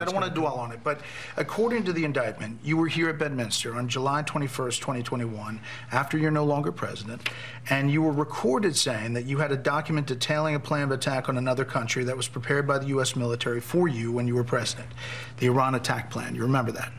I don't want to dwell on it, but according to the indictment, you were here at Bedminster on July 21st, 2021, after you're no longer president, and you were recorded saying that you had a document detailing a plan of attack on another country that was prepared by the U.S. military for you when you were president, the Iran attack plan. You remember that?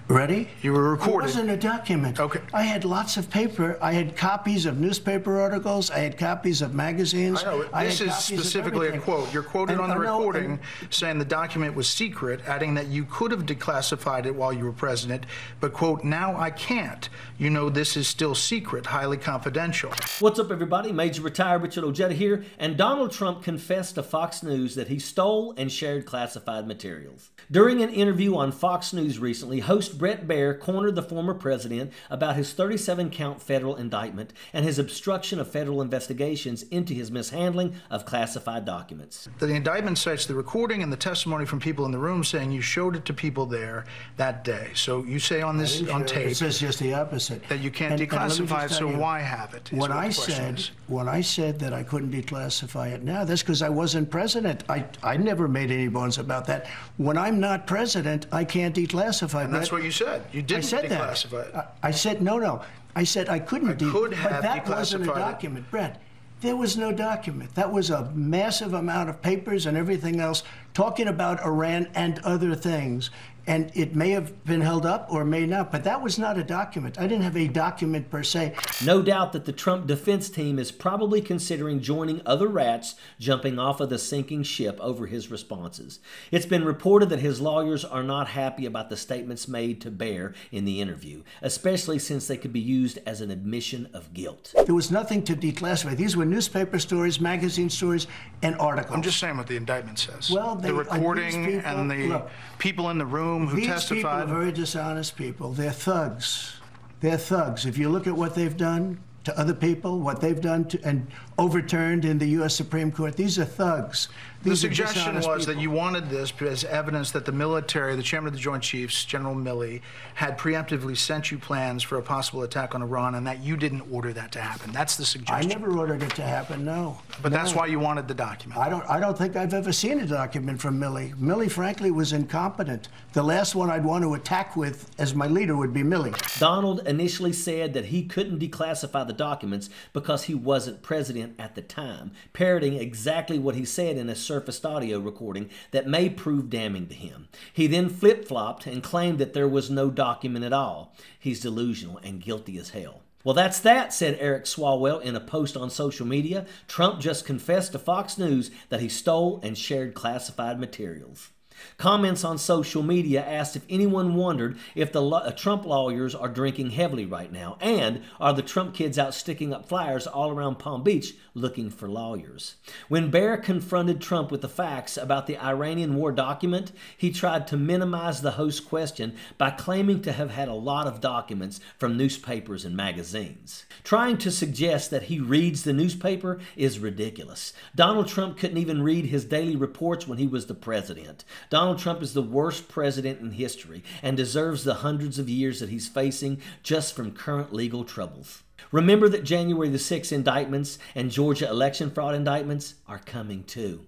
Ready? You were recorded. It wasn't a document. Okay. I had lots of paper. I had copies of newspaper articles. I had copies of magazines. I know. This is specifically a quote. You're quoted on the recording saying the document was secret, adding that you could have declassified it while you were president, but, quote, now I can't. You know this is still secret, highly confidential. What's up, everybody? Major Retired Richard Ojeda here, and Donald Trump confessed to Fox News that he stole and shared classified materials. During an interview on Fox News recently, host Bret Baier cornered the former president about his 37-count federal indictment and his obstruction of federal investigations into his mishandling of classified documents. The indictment cites the recording and the testimony from people in the room saying you showed it to people there that day. So you say on this on tape, it says just the opposite, that you can't declassify it. So why have it? When I said that I couldn't declassify it now, that's because I wasn't president. I never made any bones about that. When I'm not president, I can't declassify. And that's what you said. You didn't declassify it. I said no. I said I couldn't. But that wasn't a document, Brett. There was no document. That was a massive amount of papers and everything else talking about Iran and other things. And it may have been held up or may not, but that was not a document. I didn't have a document per se. No doubt that the Trump defense team is probably considering joining other rats jumping off of the sinking ship over his responses. It's been reported that his lawyers are not happy about the statements made to Baier in the interview, especially since they could be used as an admission of guilt. There was nothing to declassify. These were newspaper stories, magazine stories, and articles. I'm just saying what the indictment says. Well, the recording and the people in the room who testified. These people are very dishonest people. They're thugs. They're thugs. If you look at what they've done to other people, what they've done to and overturned in the U.S. Supreme Court, these are thugs. The suggestion was that you wanted this as evidence that the military, the chairman of the Joint Chiefs, General Milley, had preemptively sent you plans for a possible attack on Iran and that you didn't order that to happen. That's the suggestion. I never ordered it to happen, no. But that's why you wanted the document. I don't think I've ever seen a document from Milley. Milley, frankly, was incompetent. The last one I'd want to attack with as my leader would be Milley. Donald initially said that he couldn't declassify the documents because he wasn't president at the time, parroting exactly what he said in a surfaced audio recording that may prove damning to him. He then flip-flopped and claimed that there was no document at all. He's delusional and guilty as hell. Well, that's that, said Eric Swalwell in a post on social media. Trump just confessed to Fox News that he stole and shared classified materials. Comments on social media asked if anyone wondered if the Trump lawyers are drinking heavily right now, and are the Trump kids out sticking up flyers all around Palm Beach looking for lawyers. When Baier confronted Trump with the facts about the Iranian war document, he tried to minimize the host's question by claiming to have had a lot of documents from newspapers and magazines. Trying to suggest that he reads the newspaper is ridiculous. Donald Trump couldn't even read his daily reports when he was the president. Donald Trump is the worst president in history and deserves the hundreds of years that he's facing just from current legal troubles. Remember that January the 6th indictments and Georgia election fraud indictments are coming too.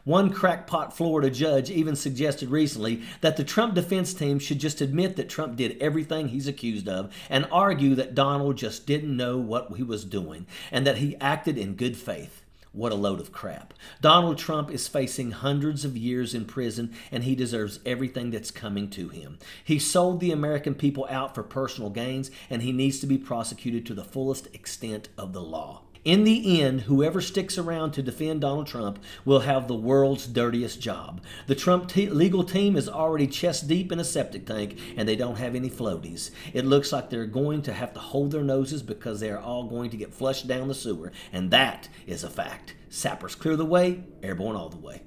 One crackpot Florida judge even suggested recently that the Trump defense team should just admit that Trump did everything he's accused of and argue that Donald just didn't know what he was doing and that he acted in good faith. What a load of crap. Donald Trump is facing hundreds of years in prison, and he deserves everything that's coming to him. He sold the American people out for personal gains, and he needs to be prosecuted to the fullest extent of the law. In the end, whoever sticks around to defend Donald Trump will have the world's dirtiest job. The Trump legal team is already chest deep in a septic tank, and they don't have any floaties. It looks like they're going to have to hold their noses because they are all going to get flushed down the sewer, and that is a fact. Sappers clear the way, airborne all the way.